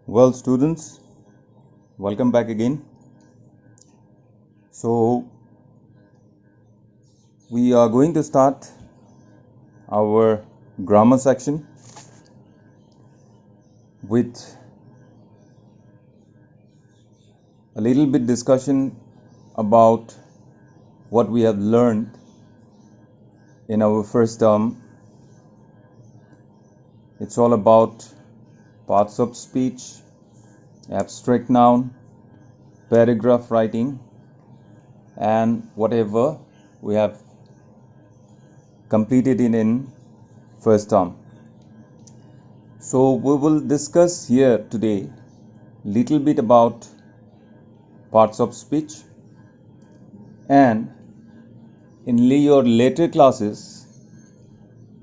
Well, students, welcome back again. So, we are going to start our grammar section with a little bit discussion about what we have learned in our first term. It's all about parts of speech, abstract noun, paragraph writing, and whatever we have completed in first term. So we will discuss here today little bit about parts of speech, and in your later classes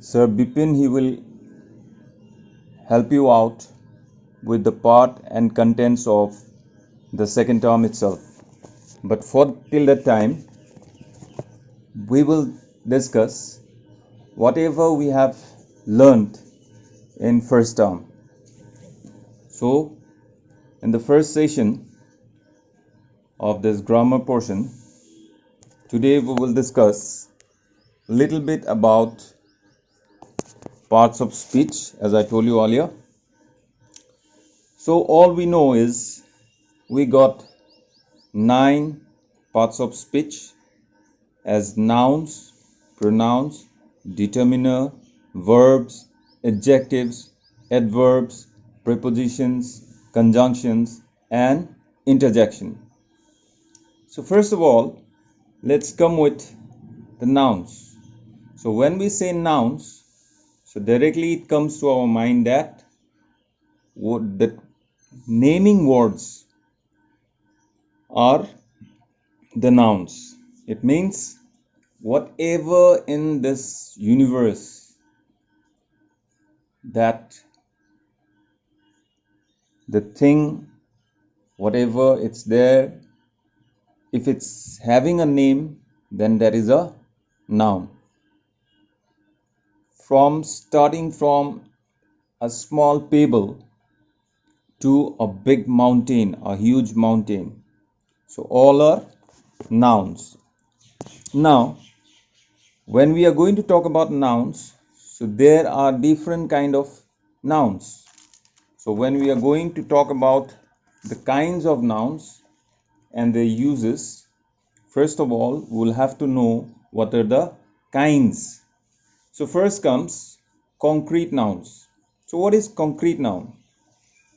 Sir Bipin he will help you out with the part and contents of the second term itself. But for till that time we will discuss whatever we have learned in first term. So in the first session of this grammar portion, today we will discuss a little bit about parts of speech, as I told you earlier. So all we know is we got 9 parts of speech as nouns, pronouns, determiner, verbs, adjectives, adverbs, prepositions, conjunctions, and interjection. So first of all, let's come with the nouns. So when we say nouns, so directly it comes to our mind that the naming words are the nouns. It means whatever in this universe that the thing, whatever it's there, if it's having a name, then there is a noun. Starting from a small pebble to a big mountain, a huge mountain. So all are nouns. Now, when we are going to talk about nouns, so there are different kind of nouns. So when we are going to talk about the kinds of nouns and their uses, first of all, we'll have to know what are the kinds. So first comes concrete nouns. So what is concrete noun?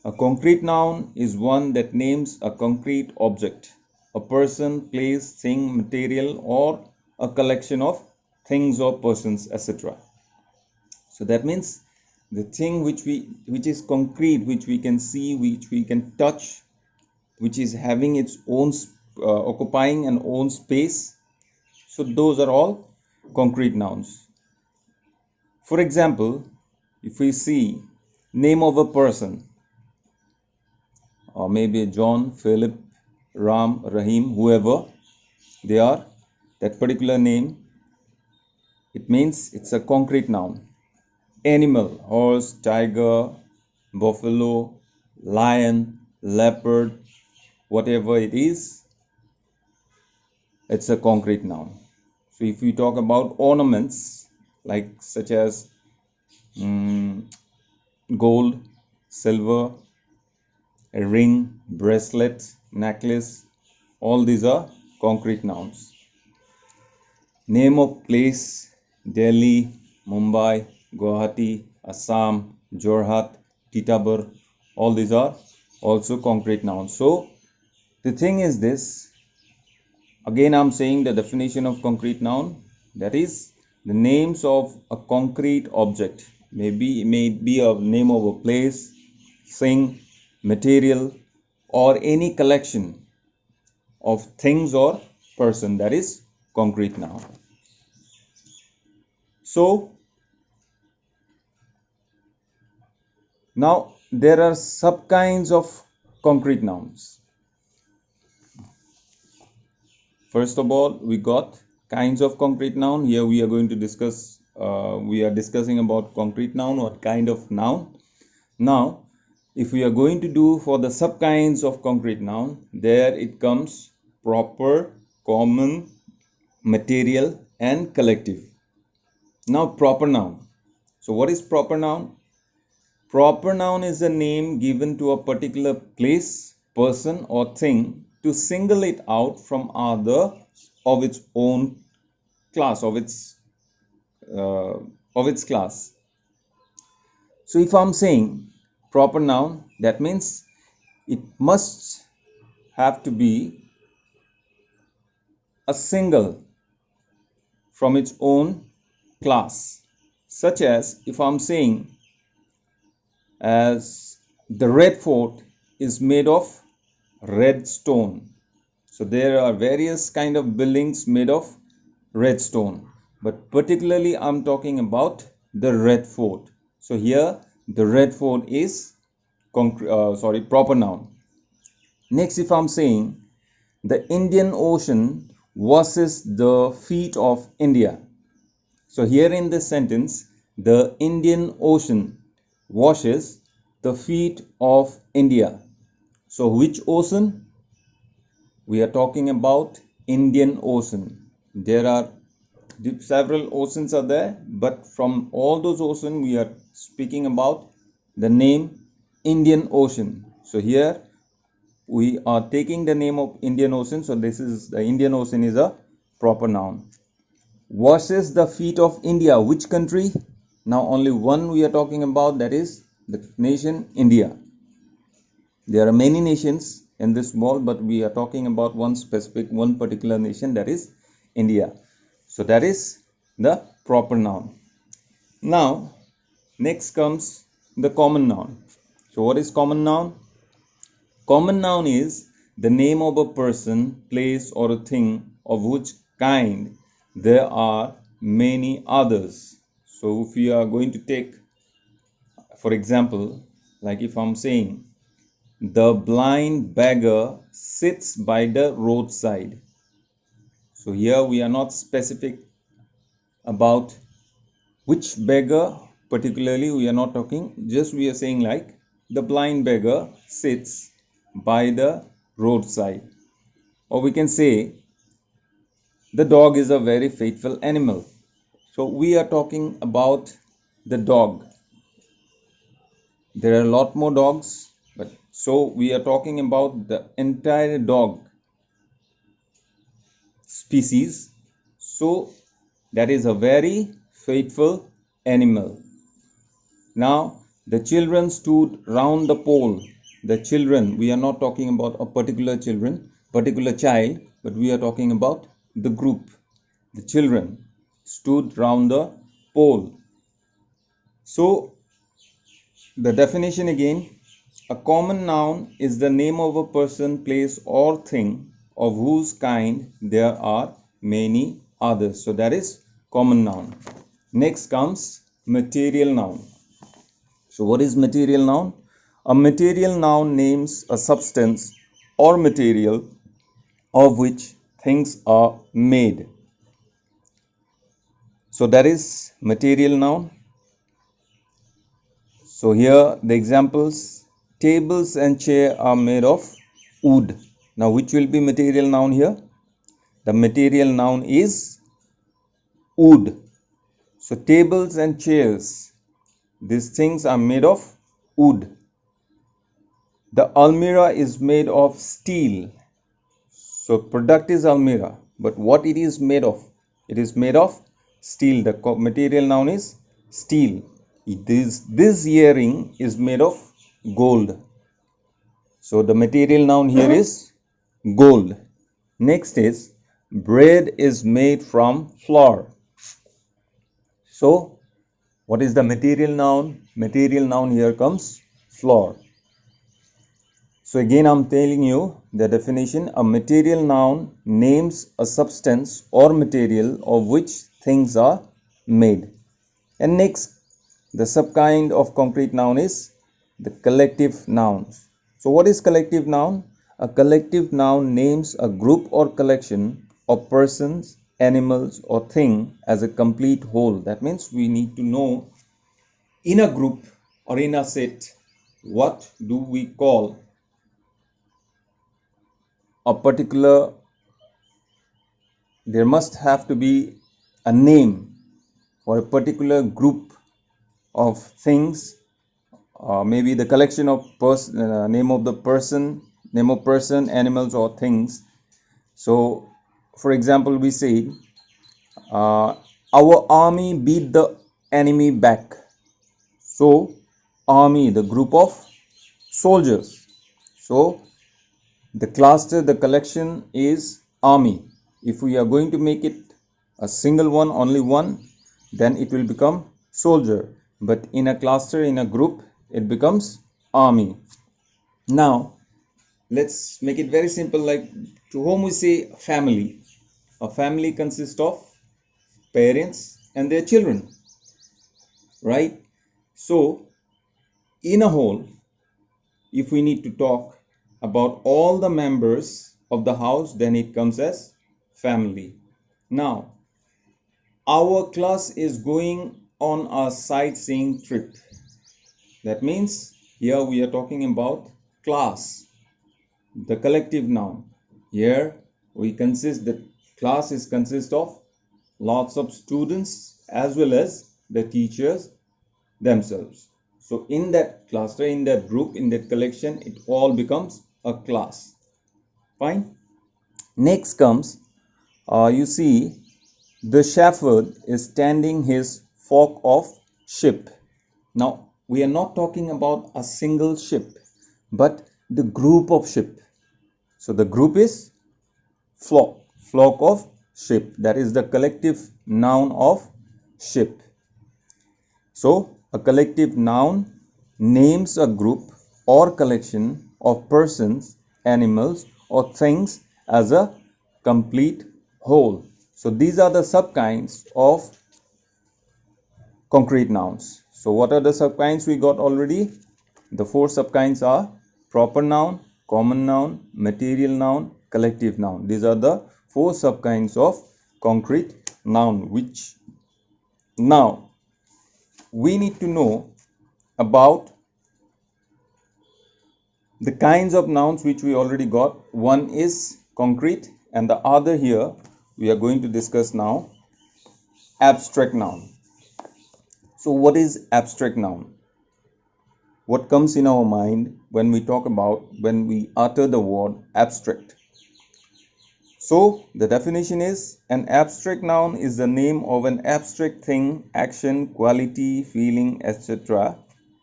A concrete noun is one that names a concrete object, a person, place, thing, material, or a collection of things or persons, etc. So that means the thing which is concrete, which we can see, which we can touch, which is having its own occupying an own space. So those are all concrete nouns. For example, if we see name of a person, or maybe John, Philip, Ram, Rahim, whoever they are, that particular name, it means it's a concrete noun. Animal, horse, tiger, buffalo, lion, leopard, whatever it is, it's a concrete noun. So if we talk about ornaments, like such as gold, silver, a ring, bracelet, necklace, all these are concrete nouns. Name of place, Delhi, Mumbai, Guwahati, Assam, Jorhat, Titabar, all these are also concrete nouns. So the thing is this, again I'm saying the definition of concrete noun, that is the names of a concrete object. Maybe it may be a name of a place, thing, material, or any collection of things or person, that is concrete noun. So now there are subkinds of concrete nouns. First of all, we got kinds of concrete noun. Here we are going to discuss, we are discussing about concrete noun or kind of noun. Now if we are going to do for the subkinds of concrete noun, there it comes proper, common, material, and collective. Now proper noun. So what is proper noun? Proper noun is a name given to a particular place, person, or thing to single it out from other of its own class, of its class. So if I'm saying proper noun, that means it must have to be a single from its own class, such as if I'm saying as the red fort is made of red stone. So there are various kind of buildings made of red stone, but particularly I'm talking about the red fort. So here the red fort is proper noun. Next, if I'm saying the Indian Ocean washes the feet of India. So here in this sentence, the Indian Ocean washes the feet of India. So which ocean? We are talking about Indian Ocean. There are several oceans are there, but from all those oceans we are speaking about the name Indian Ocean. So here we are taking the name of Indian Ocean. So this is the Indian Ocean is a proper noun. Washes the feet of India. Which country? Now only one we are talking about, that is the nation India. There are many nations in this world, but we are talking about one particular nation, that is India. So that is the proper noun. Now next comes the common noun. So what is common noun? Common noun is the name of a person, place, or a thing of which kind there are many others. So if we are going to take, for example, like if I'm saying the blind beggar sits by the roadside. So here we are not specific about which beggar particularly, we are not talking, just we are saying like the blind beggar sits by the roadside. Or we can say the dog is a very faithful animal. So we are talking about the dog. There are a lot more dogs, but so we are talking about the entire dog species. So that is a very faithful animal. Now the children stood round the pole. The children, we are not talking about a particular child, but we are talking about the group. The children stood round the pole. So the definition again, a common noun is the name of a person, place, or thing of whose kind there are many others. So that is common noun. Next comes material noun. So what is material noun? A material noun names a substance or material of which things are made. So that is material noun. So here the examples, tables and chair are made of wood. Now which will be material noun here? The material noun is wood. So tables and chairs, these things are made of wood. The almirah is made of steel. So product is almirah, but what it is made of? It is made of steel. The material noun is steel. This earring is made of gold. So the material noun here is gold. Next is bread is made from flour. So what is the material noun? Material noun here comes flour. So again I'm telling you the definition. A material noun names a substance or material of which things are made. And next, the subkind of concrete noun is the collective nouns. So what is collective noun? A collective noun names a group or collection of persons, animals, or thing as a complete whole. That means we need to know in a group or in a set what do we call a particular, there must have to be a name for a particular group of things, maybe the collection of name of the person, name of person, animals or things. So for example, we say our army beat the enemy back. So army, the group of soldiers. So the cluster, the collection is army. If we are going to make it a single one, only one, then it will become soldier. But in a cluster, in a group, it becomes army. Now, let's make it very simple, like to whom we say family. A family consists of parents and their children, right? So, in a whole, if we need to talk about all the members of the house, then it comes as family. Now, our class is going on a sightseeing trip. That means here we are talking about class, the collective noun. Here we consist, the class is consist of lots of students as well as the teachers themselves. So in that cluster, in that group, in that collection, it all becomes a class. Fine. Next comes, you see, the shepherd is tending his flock of sheep. Now, we are not talking about a single sheep, but the group of sheep. So the group is flock, flock of sheep. That is the collective noun of sheep. So a collective noun names a group or collection of persons, animals, or things as a complete whole. So these are the subkinds of concrete nouns. So what are the subkinds we got already? The four subkinds are proper noun, common noun, material noun, collective noun. These are the four subkinds of concrete noun, which now we need to know about the kinds of nouns which we already got. One is concrete and the other here we are going to discuss now abstract noun. So what is abstract noun? What comes in our mind when we talk about, when we utter the word abstract? So the definition is, an abstract noun is the name of an abstract thing, action, quality, feeling, etc.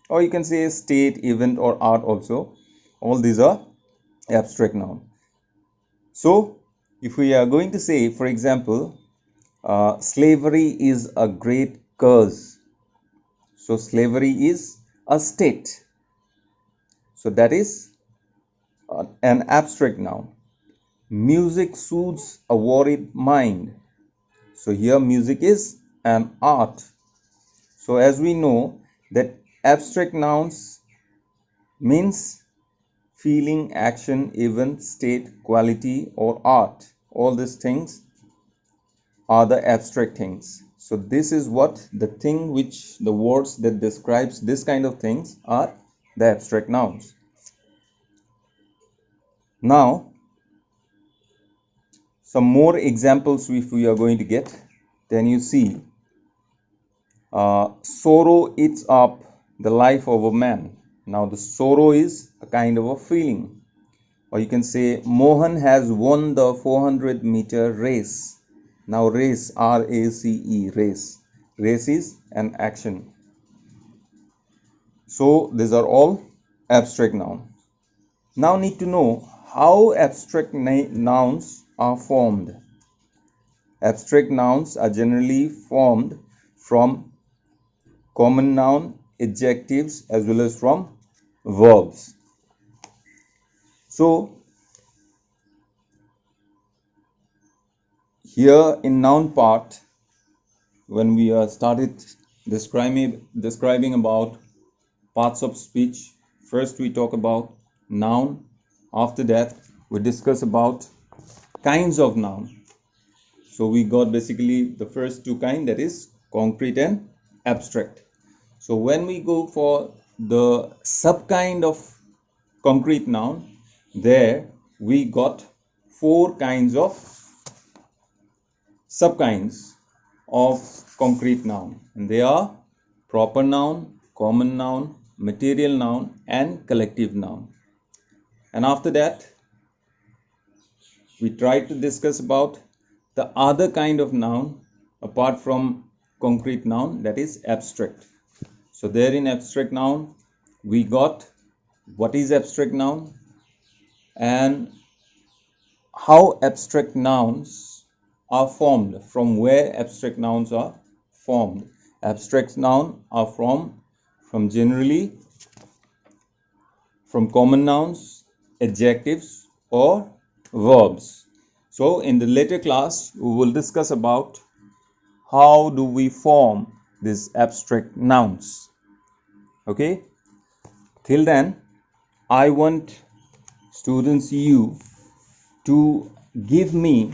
Or you can say state, event, or art also. All these are abstract noun. So if we are going to say, for example, slavery is a great curse. So slavery is a state. So that is an abstract noun. Music soothes a worried mind. So here music is an art. So as we know that abstract nouns means feeling, action, event, state, quality, or art. All these things are the abstract things. So this is what the thing which the words that describes this kind of things are the abstract nouns. Now some more examples if we are going to get, then you see sorrow eats up the life of a man. Now the sorrow is a kind of a feeling. Or you can say Mohan has won the 400-meter race. Now race, R-A-C-E, race. Race is an action. So these are all abstract nouns. Now need to know how abstract nouns are formed. Abstract nouns are generally formed from common noun, adjectives, as well as from verbs. So here in noun part, when we started describing about parts of speech, first we talk about noun. After that we discuss about kinds of noun. So we got basically the first two kinds, that is concrete and abstract. So when we go for the subkind of concrete noun, there we got 4 kinds of subkinds of concrete noun, and they are proper noun, common noun, material noun, and collective noun. And after that, we tried to discuss about the other kind of noun apart from concrete noun, that is abstract. So there in abstract noun, we got what is abstract noun and how abstract nouns are formed, from where abstract nouns are formed. Abstract nouns are from generally from common nouns, adjectives, or verbs. So in the later class, we will discuss about how do we form these abstract nouns. Okay? Till then, I want students you to give me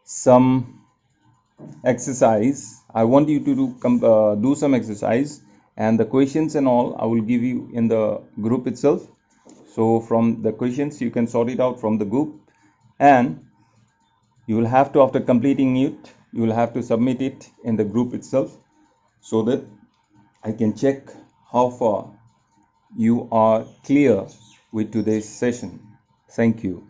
some exercise. I want you to do some exercise, and the questions and all I will give you in the group itself. So from the questions you can sort it out from the group, and you will have to, after completing it, you will have to submit it in the group itself, so that I can check how far you are clear with today's session. Thank you.